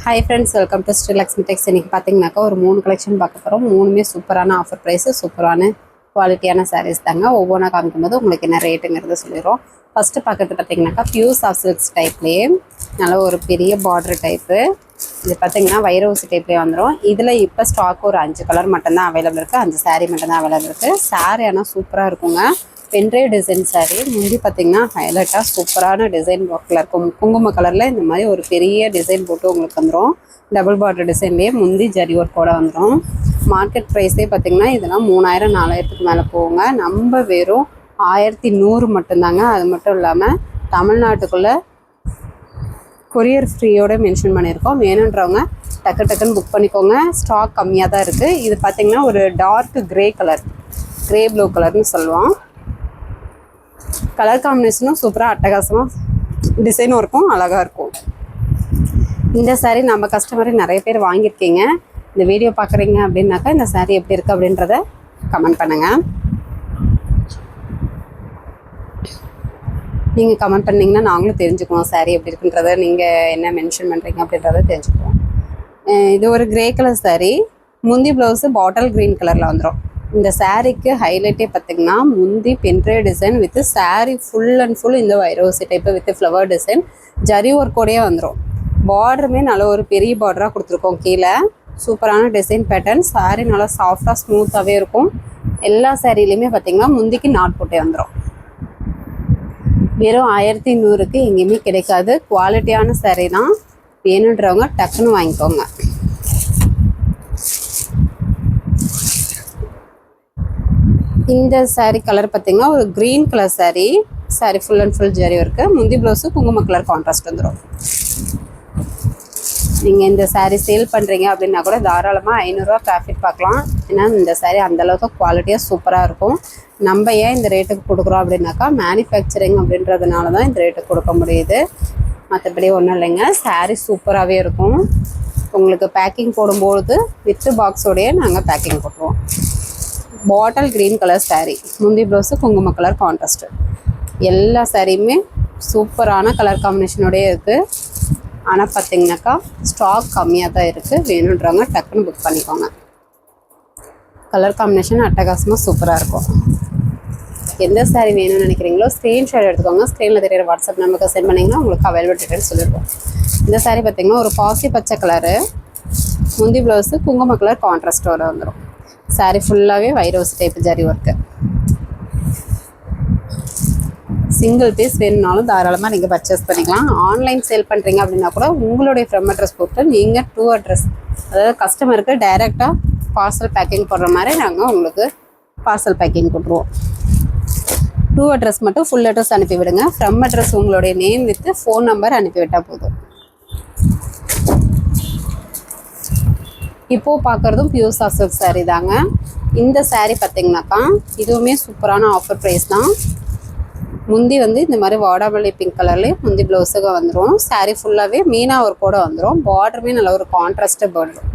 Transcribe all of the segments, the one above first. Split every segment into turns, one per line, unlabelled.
Hi friends, welcome to Sri Lakshmi Tex. இன்னைக்கு பாத்தீங்கன்னாக்கா ஒரு 3 கலெக்ஷன் பார்க்க போறோம். மூணுமே சூப்பரான ஆஃபர் பிரைஸ், சூப்பரான குவாலிட்டியான sarees தாங்க. ஒவ்வொன்றா காமிக்கும்போது உங்களுக்கு என்ன ரேட்டுங்கிறத சொல்லிடுறோம். ஃபர்ஸ்ட் பார்க்கறது பார்த்தீங்கன்னாக்கா பியூர் சாஃப்ட் சில்க்ஸ் டைப்லேயே நல்ல ஒரு பெரிய பார்டர் டைப்பு. இது பார்த்தீங்கன்னா வைரவுசி டைப்லேயே வந்துடும். இதில் இப்போ ஸ்டாக் ஒரு 5 கலர் மட்டும்தான் அவைலபிள் இருக்குது. 5 saree மட்டும்தான் அவைலபிள் இருக்குது. saree ஆனால் சூப்பராக இருக்குங்க. Pendrive design sari. முந்தி பார்த்தீங்கன்னா ஹைலைட்டாக சூப்பரான டிசைன் ஒர்க்கில் இருக்கும். குங்கும கலரில் இந்த மாதிரி ஒரு பெரிய டிசைன் போட்டு உங்களுக்கு வந்துடும். டபுள் பார்டர் டிசைன்லேயே முந்தி ஜரி ஒர்க்கோட வந்துடும். மார்க்கெட் ப்ரைஸே பார்த்தீங்கன்னா இதெல்லாம் 3000 4000க்கு மேலே போகுங்க. நம்ம வெறும் 1100 மட்டும்தாங்க. அது மட்டும் இல்லாமல் தமிழ்நாட்டுக்குள்ளே கொரியர் ஃப்ரீயோட மென்ஷன் பண்ணியிருக்கோம். வேணுன்றவங்க டக்குன்னு புக் பண்ணிக்கோங்க. ஸ்டாக் கம்மியாக தான் இருக்குது. இது பார்த்தீங்கன்னா ஒரு dark grey colour, grey blue கலர்னு சொல்லுவோம். கலர் காம்பினேஷனும் சூப்பராக அட்டகாசமாக டிசைனும் இருக்கும், அழகாக இருக்கும். இந்த சாரீ நம்ம கஸ்டமர் நிறைய பேர் வாங்கியிருக்கீங்க. இந்த வீடியோ பார்க்குறீங்க அப்படின்னாக்கா இந்த சாரீ எப்படி இருக்குது அப்படின்றத கமெண்ட் பண்ணுங்கள். நீங்கள் கமெண்ட் பண்ணிங்கன்னா நாங்களும் தெரிஞ்சுக்குவோம் சாரீ எப்படி இருக்குன்றத, நீங்கள் என்ன மென்ஷன் பண்ணுறீங்க அப்படின்றத தெரிஞ்சுக்குவோம். இது ஒரு கிரே கலர் சாரீ. முந்தி ப்ளவுஸு பாட்டில் க்ரீன் கலரில் வந்துடும். இந்த சாரீக்கு ஹைலைட்டே பார்த்திங்கன்னா முந்தி pendrive design with sari full and full இந்த வைரோசி type with flower design zari ஒர்க்கோடையே வந்துடும். பார்டருமே நல்ல ஒரு பெரிய பார்டராக கொடுத்துருக்கோம். கீழே சூப்பரான டிசைன் பேட்டர்ன். சாரீ நல்லா சாஃப்டாக ஸ்மூத்தாகவே இருக்கும். எல்லா சாரீலையுமே பார்த்திங்கன்னா முந்திக்கு நாட் போட்டே வந்துடும். வெறும் 1100க்கு எங்கேயுமே கிடைக்காது. குவாலிட்டியான சாரீ தான். வேணுன்றவங்க டக்குன்னு வாங்கிக்கோங்க. இந்த சாரீ கலர் பார்த்திங்கன்னா ஒரு green colour sari. Sari full and full zari work. முந்தி ப்ளவுஸு குங்கும கலர் கான்ட்ராஸ்ட் வந்துடும். நீங்கள் இந்த சாரீ சேல் பண்ணுறீங்க அப்படின்னா கூட தாராளமாக 500 ப்ராஃபிட் பார்க்கலாம். ஏன்னா இந்த சாரீ அந்தளவுக்கு குவாலிட்டியாக சூப்பராக இருக்கும். நம்ம ஏன் இந்த ரேட்டுக்கு கொடுக்குறோம் அப்படின்னாக்கா மேனுஃபேக்சரிங் அப்படின்றதுனால தான் இந்த ரேட்டுக்கு கொடுக்க முடியுது. மற்றபடி ஒன்றும் இல்லைங்க. சாரீ சூப்பராகவே இருக்கும். உங்களுக்கு பேக்கிங் போடும்போது வித்து பாக்ஸோடையே நாங்கள் பேக்கிங் போட்டுருவோம். Bottle green colour sari. முந்தி ப்ளவுஸு குங்கும கலர் கான்ட்ராஸ்ட்டு. எல்லா சாரியுமே சூப்பரான கலர் காம்பினேஷனோடய இருக்குது. ஆனால் பார்த்திங்கனாக்கா ஸ்டாக் கம்மியாக தான் இருக்குது. வேணுன்றவங்க டக்குன்னு புக் பண்ணிக்கோங்க. கலர் காம்பினேஷன் அட்டகாசமாக சூப்பராக இருக்கும். எந்த சாரீ வேணும்னு நினைக்கிறீங்களோ ஸ்க்ரீன்ஷாட் எடுத்துக்கோங்க. ஸ்க்ரீனில் தெரியிற வாட்ஸ்அப் நம்பருக்கு சென்ட் பண்ணிங்கன்னா உங்களுக்கு அவைலபிள் டீட்டெயில்ஸ் சொல்லிடுவோம். இந்த சாரீ பார்த்திங்கன்னா ஒரு பாசி பச்சை கலரு. முந்தி ப்ளவுஸு குங்கும கலர் கான்ட்ராஸ்டோட வந்துடும். சாரீ ஃபுல்லாகவே வைரோஸ் type zari work. Single piece வேணும்னாலும் தாராளமாக நீங்கள் பர்ச்சேஸ் பண்ணிக்கலாம். ஆன்லைன் சேல் பண்ணுறீங்க அப்படின்னா கூட உங்களுடைய ஃப்ரம் அட்ரஸ் போட்டு நீங்கள் டூ அட்ரஸ், அதாவது கஸ்டமருக்கு டைரெக்டாக பார்சல் பேக்கிங் போடுற மாதிரி நாங்கள் உங்களுக்கு பார்சல் பேக்கிங் போட்டுருவோம். டூ அட்ரஸ் மட்டும் ஃபுல் அட்ரஸ் அனுப்பிவிடுங்க. ஃப்ரம் அட்ரஸ் உங்களுடைய நேம் வித் ஃபோன் நம்பர் அனுப்பிவிட்டால் போதும். இப்போது பார்க்குறதும் பியூர் சாஃப்ட் சில்க் சாரீ தாங்க. இந்த சாரீ பார்த்திங்கனாக்கா இதுவுமே சூப்பரான ஆஃபர் ப்ரைஸ் தான். முந்தி இந்த மாதிரி வாடாமல்லி பிங்க் கலர்லேயே முந்தி ப்ளவுஸுக்கு வந்துடும். சாரீ ஃபுல்லாகவே மீனா ஒர்க்கோட வந்துடும். பார்டருமே நல்ல ஒரு கான்ட்ராஸ்ட்டு பார்டர்.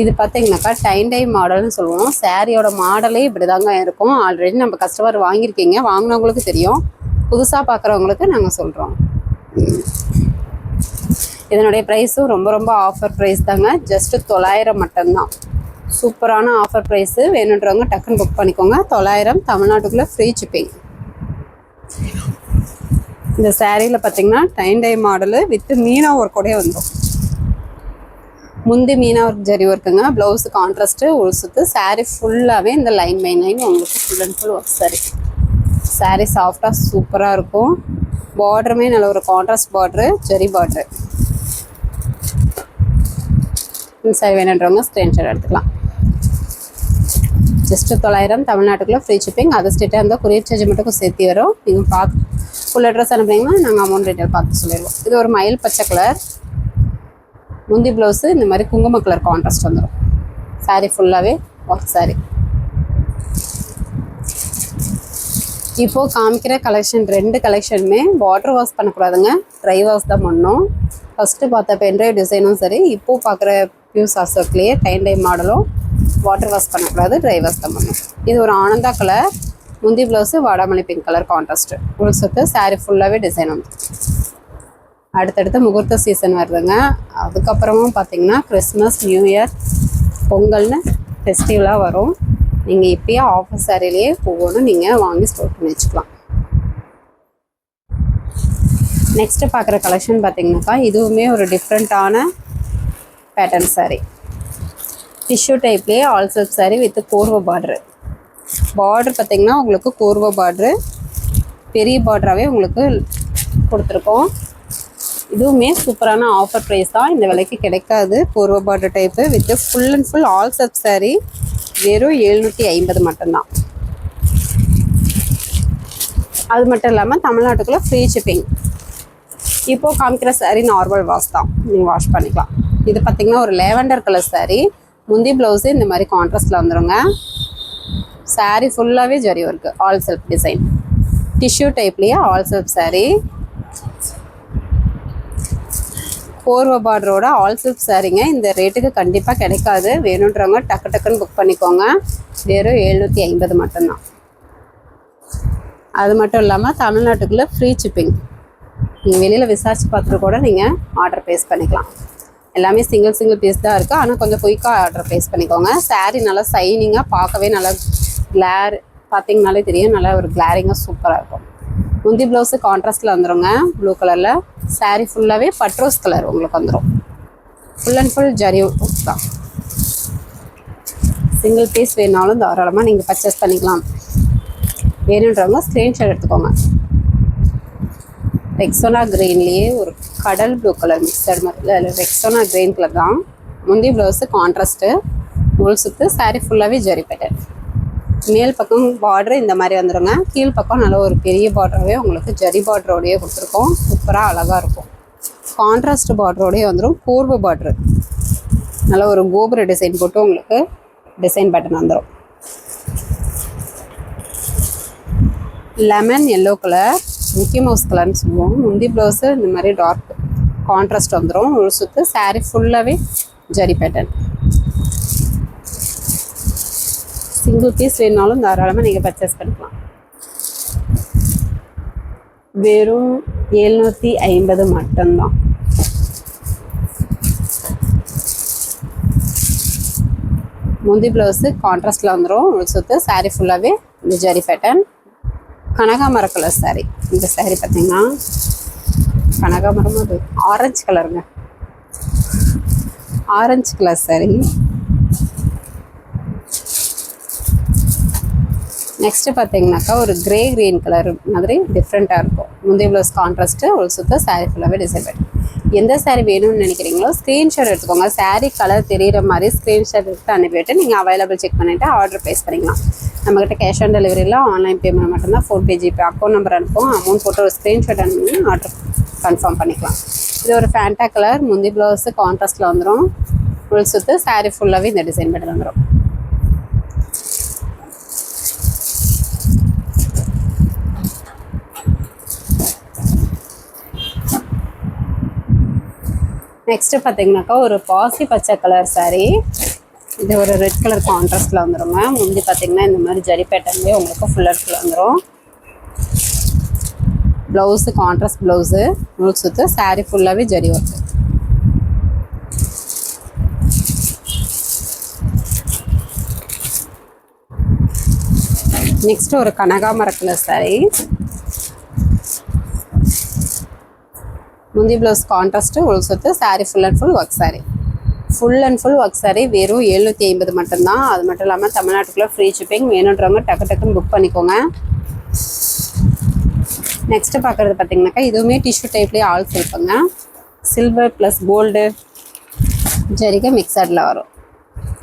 இது பார்த்திங்கனாக்கா டை மாடல்னு சொல்லுவோம். சாரியோட மாடலே இப்படி தாங்க இருக்கும். ஆல்ரெடி நம்ம கஸ்டமர் வாங்கியிருக்கீங்க, வாங்கினவங்களுக்கு தெரியும். புதுசாக பார்க்குறவங்களுக்கு நாங்கள் சொல்கிறோம். இதனுடைய ப்ரைஸும் ரொம்ப ஆஃபர் ப்ரைஸ் தாங்க. ஜஸ்ட்டு 900 மட்டும்தான். சூப்பரான ஆஃபர் ப்ரைஸு. வேணுன்றவங்க டக்குன்னு புக் பண்ணிக்கோங்க. 900 தமிழ்நாட்டுக்குள்ளே ஃப்ரீ ஷிப்பிங். இந்த சாரியில் பார்த்திங்கன்னா டை மாடலு வித் மீனா ஒர்க்கோடே வந்துடும். முந்தி மீனா ஒர்க் ஜரி ஒர்க்குங்க. ப்ளவுஸு கான்ட்ராஸ்ட்டு உள்சுத்து. சாரீ ஃபுல்லாகவே இந்த லைன் பை லைன் உங்களுக்கு full and full work sari. Sari சாஃப்டாக சூப்பராக இருக்கும். பார்டருமே நல்ல ஒரு contrast border, zari border. Sari வேணுன்றவங்க ஸ்க்ரீன்ஷாட் எடுத்துக்கலாம். ஜஸ்ட்டு 900 தமிழ்நாட்டுக்குள்ளே ஃப்ரீ ஷிப்பிங். அதர் ஸ்டேட்டாக இருந்தால் கொரியர் சார்ஜ் மட்டும் சேர்த்து வரும். நீங்கள் பார்த்து ஃபுல் அட்ரஸ் அனுப்புனீங்கன்னா நாங்கள் அமௌண்ட் டீட்டெயில் பார்த்து சொல்லிடுவோம். இது ஒரு மயில் பச்சை கலர். முந்தி ப்ளவுஸு இந்த மாதிரி குங்கும கலர் கான்ட்ராஸ்ட் வந்துடும். சாரீ ஃபுல்லாகவே ஒர்க் சாரீ. இப்போது காமிக்கிற கலெக்ஷன் 2 கலெக்ஷனுமே வாட்டர் வாஷ் பண்ணக்கூடாதுங்க, ட்ரை வாஷ் தான் பண்ணணும். ஃபஸ்ட்டு பார்த்த பென்ட்ரைவ் டிசைனும் சரி, இப்போது பார்க்குற பியூர் சாஃப்ட் சில்க்லேயே டை மாடலும் வாட்டர் வாஷ் பண்ணக்கூடாது, ட்ரை வாஷ் தான் பண்ணணும். இது ஒரு ஆனந்தா கலர். முந்தி ப்ளவுஸு வாடாமல்லி பிங்க் கலர் கான்ட்ராஸ்ட்டு. உள் சுத்து. சாரீ ஃபுல்லாகவே டிசைன் வந்து அடுத்தடுத்து முகூர்த்த சீசன் வருதுங்க. அதுக்கப்புறமும் பார்த்திங்கன்னா கிறிஸ்மஸ், நியூ இயர், பொங்கல்னு ஃபெஸ்டிவலாக வரும். நீங்கள் இப்போயே ஆஃபர் சாரிலேயே ஒவ்வொன்றும் நீங்கள் வாங்கி ஸ்டோர் பண்ணி வச்சுக்கலாம். நெக்ஸ்ட்டு பார்க்குற கலெக்ஷன் பார்த்திங்கனாக்கா இதுவுமே ஒரு டிஃப்ரெண்ட்டான பேட்டர்ன் சாரீ. டிஷ்யூ டைப்லேயே all self sari with korvai border. Border பார்த்திங்கன்னா உங்களுக்கு கோர்வ பார்ட்ரு பெரிய பார்டராகவே உங்களுக்கு கொடுத்துருக்கோம். இதுவுமே சூப்பரான ஆஃபர் ப்ரைஸ் தான். இந்த விலைக்கு கிடைக்காது. Korvai border type with full and full all self sari வெறும் 750 மட்டும்தான். அது மட்டும் இல்லாமல் தமிழ்நாட்டுக்குள்ளே ஃப்ரீ ஷிப்பிங். இப்போது காமிக்கிற சாரீ நார்மல் வாஷ் தான், நீங்கள் வாஷ் பண்ணிக்கலாம். இது பார்த்திங்கன்னா ஒரு லேவண்டர் கலர் சாரீ. முந்தி ப்ளவுஸு இந்த மாதிரி கான்ட்ராஸ்டில் வந்துடுங்க. சாரீ ஃபுல்லாகவே zari work, all self design. Tissue டைப்லேயே ஆல் செல்ஃப் சாரீ. கோர்வ பார்டரோட ஆல் செல்ஃப் சாரீங்க. இந்த ரேட்டுக்கு கண்டிப்பாக கிடைக்காது. வேணுன்றவங்க டக்கு டக்குன்னு புக் பண்ணிக்கோங்க. வெறும் 750 மட்டும்தான். அது மட்டும் இல்லாமல் தமிழ்நாட்டுக்குள்ளே ஃப்ரீ ஷிப்பிங். நீங்கள் வெளியில் விசாரிச்சு பார்த்துட்டு கூட நீங்கள் ஆர்டர் ப்ளேஸ் பண்ணிக்கலாம். எல்லாமே சிங்கிள் பீஸ் தான் இருக்குது. ஆனால் கொஞ்சம் குயிக்காக ஆர்டர் ப்ளேஸ் பண்ணிக்கோங்க. சாரீ நல்லா சைனிங்காக பார்க்கவே நல்லா கிளார் பார்த்திங்கனாலே தெரியும். நல்லா ஒரு கிளாரிங்காக சூப்பராக இருக்கும். முந்தி ப்ளவுஸு கான்ட்ராஸ்டில் வந்துடுங்க ப்ளூ கலரில். சாரீ ஃபுல்லாகவே பட்ரோஸ் கலர் உங்களுக்கு வந்துடும். ஃபுல் அண்ட் ஃபுல் ஜரி தான். சிங்கிள் பீஸ் வேணாலும் தாராளமாக நீங்கள் பர்ச்சேஸ் பண்ணிக்கலாம். வேணுன்றவங்க ஸ்க்ரீன்ஷாட் எடுத்துக்கோங்க. ரெக்ஸோனா கிரீன்லேயே ஒரு கடல் ப்ளூ கலர் மிக்சட் மாதிரி இல்லை, ரெக்ஸோனா கிரீன் கலர் தான். முந்தி ப்ளவுஸு கான்ட்ராஸ்ட்டு, முள் சுற்று. சாரீ ஃபுல்லாகவே ஜரி பேட்டர்ன். மேல் பக்கம் பார்டரு இந்த மாதிரி வந்துடுங்க. கீழ் பக்கம் நல்ல ஒரு பெரிய பார்டராகவே உங்களுக்கு ஜரி பார்டரோடையே கொடுத்துருக்கோம். சூப்பராக அழகாக இருக்கும். கான்ட்ராஸ்ட் பார்டரோடையே வந்துடும். கோர்வ பார்டரு நல்ல ஒரு கோபுர டிசைன் போட்டு உங்களுக்கு டிசைன் பேட்டர்ன் வந்துடும். Lemon yellow colour, Mickey Mouse கலர்னு சொல்லுவோம். முந்தி ப்ளவுஸு இந்த மாதிரி டார்க் கான்ட்ராஸ்ட் வந்துடும். ஒரு சுற்று. சாரீ ஃபுல்லாகவே ஜரி பேட்டர்ன். சிங்கிள் பீஸ் வேணுனாலும் தாராளமாக நீங்கள் பர்ச்சேஸ் பண்ணிக்கலாம். வெறும் 750 மட்டும்தான். முந்தி ப்ளவுஸு கான்ட்ராஸ்டில் வந்துடும். உங்களுக்கு சுற்று. சாரீ ஃபுல்லாகவே இந்த ஜரி பேட்டர்ன். கனகாமர கலர் சாரீ. இந்த சாரீ பார்த்திங்கன்னா கனகாமரம் அது ஆரஞ்சு கலருங்க. Orange colour sari. நெக்ஸ்ட்டு பார்த்தீங்கன்னாக்கா ஒரு கிரே க்ரீன் கலர் மாதிரி டிஃப்ரெண்ட்டாக இருக்கும். முந்தைய ப்ளவுஸ் கான்ட்ராஸ்ட்டு ஒரு சுத்த சாரீ ஃபுல்லாகவே டிசைன் பண்ணி. எந்த சாரீ வேணும்னு நினைக்கிறீங்களோ ஸ்க்ரீன்ஷாட் எடுத்துக்கோங்க. சாரீ கலர் தெரிகிற மாதிரி ஸ்க்ரீன்ஷாட் எடுத்து அனுப்பிவிட்டு நீங்கள் அவைலபிள் செக் பண்ணிவிட்டு ஆர்டர் ப்ளேஸ் பண்ணிக்கலாம். நம்மக்கிட்ட கேஷ் ஆன் டெலிவரியில் ஆன்லைன் பேமெண்ட் மட்டும்தான். ஃபோன்பே, ஜிபே அக்கௌண்ட் நம்பர் அனுப்புவோம். அமௌண்ட் போட்டு ஒரு ஸ்க்ரீன்ஷாட் அனுப்பி ஆர்டர் கன்ஃபார்ம் பண்ணிக்கலாம். இது ஒரு ஃபேண்டா கலர். முந்தி ப்ளவுஸு கான்ட்ராஸ்ட்டில் வந்துடும். ஃபுல் சுற்று. சாரீ ஃபுல்லாகவே இந்த டிசைன் பண்ணி வந்துடும். நெக்ஸ்ட்டு பார்த்தீங்கன்னாக்கா ஒரு பாசி பச்சை கலர் சாரீ. இது ஒரு ரெட் கலர் கான்ட்ராஸ்ட்டில் வந்துடுங்க. முந்தி பார்த்தீங்கன்னா இந்த மாதிரி ஜரி பேட்டர்ன்லேயே உங்களுக்கு ஃபுல் அண்ட் ஃபுல் வந்துடும். ப்ளவுஸு கான்ட்ராஸ்ட் ப்ளவுஸு முழுக்கு சுற்று. சாரீ ஃபுல்லாகவே ஜரி ஒர்க்கு. நெக்ஸ்ட்டு ஒரு கனகாமர கலர் சாரீ. முந்தி ப்ளவுஸ் கான்ட்ராஸ்ட்டு உள் சுற்று. Sari full and full work sari. Full and full work sari வெறும் 750 மட்டும்தான். அது மட்டும் இல்லாமல் தமிழ்நாட்டுக்குள்ளே ஃப்ரீ ஷிப்பிங். வேணுன்றவங்க டக்குன்னு புக் பண்ணிக்கோங்க. நெக்ஸ்ட்டு பார்க்குறது பார்த்தீங்கன்னாக்கா இதுவுமே டிஷ்யூ டைப்லேயே ஆல் சில்புங்க. சில்வர் ப்ளஸ் கோல்டு ஜரிகை மிக்சடில் வரும்.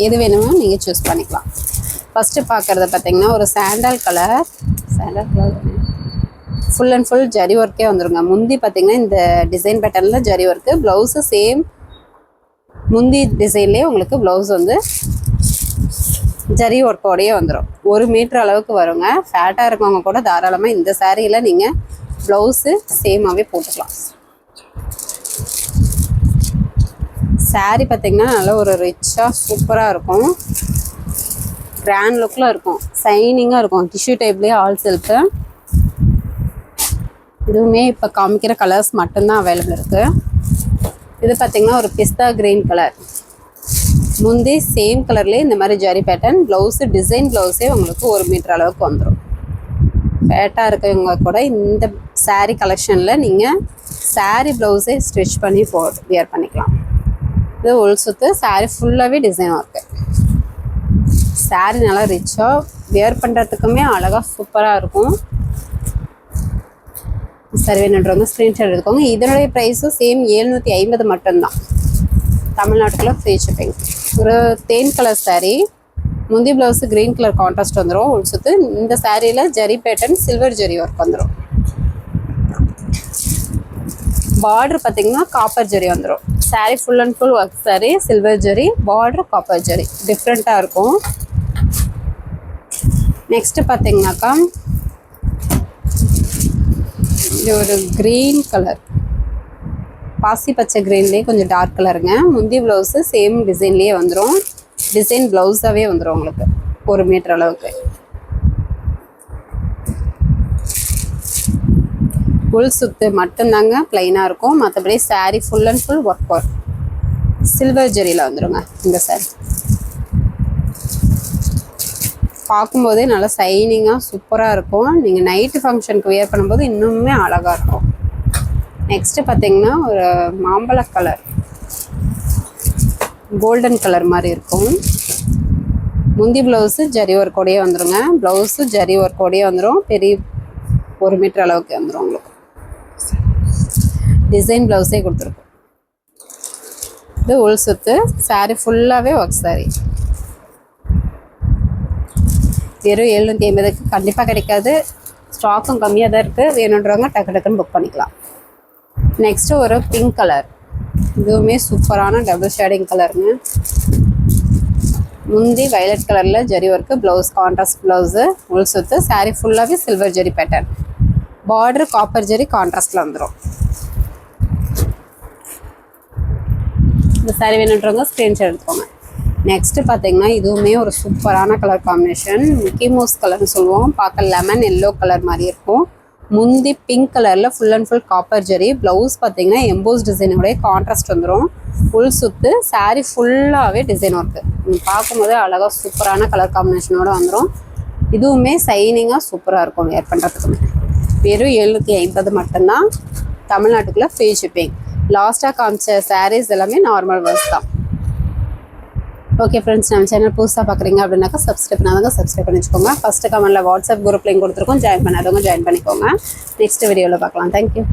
எது வேணுமோ நீங்கள் சூஸ் பண்ணிக்கலாம். ஃபஸ்ட்டு பார்க்குறது பார்த்தீங்கன்னா ஒரு sandal colour full and full zari ஒர்க்கே வந்துருங்க. முந்தி பார்த்தீங்கன்னா இந்த டிசைன் பேட்டர்னில் ஜரி ஒர்க்கு. ப்ளவுஸு சேம் முந்தி டிசைன்லேயே உங்களுக்கு ப்ளவுஸ் வந்து ஜரி ஒர்க்கோடையே வந்துடும். 1 மீட்டர் அளவுக்கு வருங்க. ஃபேட்டாக இருக்கவங்க கூட தாராளமாக இந்த சாரியில் நீங்கள் ப்ளவுஸு சேமாகவே போட்டுக்கலாம். சாரீ பார்த்திங்கன்னா நல்லா ஒரு ரிச்சாக சூப்பராக இருக்கும். கிராண்ட் லுக்கில் இருக்கும். சைனிங்காக இருக்கும். டிஷ்யூ டைப்லேயே ஆல் சில்க்கு. இதுவுமே இப்போ காமிக்கிற கலர்ஸ் மட்டும்தான் அவைலபிள் இருக்குது. இது பார்த்திங்கன்னா ஒரு பிஸ்தா கிரீன் கலர். முந்தி சேம் கலர்லேயே இந்த மாதிரி ஜரி பேட்டர்ன். ப்ளவுஸு டிசைன் ப்ளவுஸே உங்களுக்கு 1 மீட்டர் அளவுக்கு வந்துடும். ஃபேட்டாக இருக்கவங்க கூட இந்த சாரீ கலெக்ஷனில் நீங்கள் சாரீ ப்ளவுஸே ஸ்டிச் பண்ணி வியர் பண்ணிக்கலாம். இது உள் சுத்து. சாரீ ஃபுல்லாகவே டிசைன் ஒர்க்கு. சாரீ நல்லா ரிச்சாக வியர் பண்ணுறதுக்குமே அழகாக சூப்பராக இருக்கும். சரி வேணுன்றவங்க ஸ்க்ரீன்ஷாட் எடுத்துக்கோங்க. இதனுடைய ப்ரைஸும் சேம் 750 மட்டும்தான். தமிழ்நாட்டுக்குள்ள ஃப்ரீ ஷிப்பிங். ஒரு தேன் கலர் சாரீ. முந்தி ப்ளவுஸு க்ரீன் கலர் கான்ட்ராஸ்ட் வந்துடும். உள் சுத்து. இந்த சாரியில் zari pattern silver zari work வந்துடும். பார்டர் பார்த்திங்கன்னா காப்பர் ஜரி வந்துடும். Sari full and full work sari. Silver zari border copper zari டிஃப்ரெண்ட்டாக இருக்கும். நெக்ஸ்ட்டு பார்த்திங்கனாக்கா இது ஒரு க்ரீன் கலர். பாசி பச்சை க்ரீன்லேயே கொஞ்சம் டார்க் கலருங்க. முந்தி ப்ளவுஸு சேம் டிசைன்லேயே வந்துடும். டிசைன் ப்ளவுஸாகவே வந்துடும் உங்களுக்கு 1 மீட்டர் அளவுக்கு. உள் சுத்து மட்டும்தாங்க ப்ளைனாக இருக்கும். மற்றபடி sari full and full work silver ஜரியில் வந்துடுங்க. இந்த சாரீ பார்க்கும்போதே நல்லா சைனிங்காக சூப்பராக இருக்கும். நீங்கள் நைட்டு ஃபங்க்ஷனுக்கு வியர் பண்ணும்போது இன்னுமே அழகாக இருக்கும். நெக்ஸ்ட்டு பார்த்திங்கன்னா ஒரு மாம்பழ கலர், கோல்டன் கலர் மாதிரி இருக்கும். முந்தி ப்ளவுஸு ஜரி ஒர்க்கோடையே வந்துடுங்க. ப்ளவுஸு ஜரி ஒர்க்கோடையே வந்துடும். பெரிய 1 மீட்டர் அளவுக்கு வந்துடும் உங்களுக்கு. டிசைன் ப்ளவுஸே கொடுத்துருக்கோம். இது உள் சுத்து. சாரீ ஃபுல்லாகவே ஒர்க் சாரீ. வெறும் 750க்கு கண்டிப்பாக கிடைக்காது. ஸ்டாக்கும் கம்மியாக தான் இருக்குது. வேணுன்றவங்க டக்கு டக்குன்னு புக் பண்ணிக்கலாம். நெக்ஸ்ட்டு ஒரு பிங்க் கலர். இதுவுமே சூப்பரான டபுள் ஷேடிங் கலருங்க. முந்தி வயலட் கலரில் zari work. Blouse contrast blouse. உள் சுத்து. சாரீ ஃபுல்லாகவே silver zari pattern. Border copper zari கான்ட்ராஸ்டில் வந்துடும். இந்த சாரீ வேணுன்றவங்க ஸ்க்ரீன்ஷாட் எடுத்துக்கோங்க. நெக்ஸ்ட்டு பார்த்திங்கன்னா இதுவுமே ஒரு சூப்பரான கலர் காம்பினேஷன். மிக்கி மவுஸ் கலர்னு சொல்லுவோம். பார்க்க லெமன் எல்லோ கலர் மாதிரி இருக்கும். முந்தி பிங்க் கலரில் full and full copper zari. Blouse பார்த்திங்கன்னா எம்போஸ் டிசைனுடைய கான்ட்ராஸ்ட் வந்துடும். உள் சுத்து. சாரீ ஃபுல்லாகவே டிசைன் ஒர்க்கு. நீங்கள் பார்க்கும்போது அழகாக சூப்பரான கலர் காம்பினேஷனோடு வந்துடும். இதுவுமே சைனிங்காக சூப்பராக இருக்கும் வேர் பண்ணுறதுக்குமே. வெறும் 750 மட்டும்தான். தமிழ்நாட்டுக்குள்ளே ஃப்ரீ ஷிப்பிங். லாஸ்ட்டாக காமிச்ச சாரீஸ் எல்லாமே நார்மல் வேர்ஸ் தான். ஓகே ஃப்ரெண்ட்ஸ், நம்ம சேனல் புதுசாக பார்க்குறீங்க அப்படின்னாக்கா சப்ஸ்கிரைப் பண்ணாதவங்க சப்ஸ்கிரைப் பண்ணி வச்சுக்கோங்க. ஃபஸ்ட்டு கமெண்ட்டில் வாட்ஸ்அப் குரூப் லிங்க் கொடுத்துருக்கோம். ஜாயின் பண்ணாதவங்க ஜாயின் பண்ணிக்கோங்க. நெக்ஸ்ட் வீடியோவில் பார்க்கலாம். தேங்க்யூ.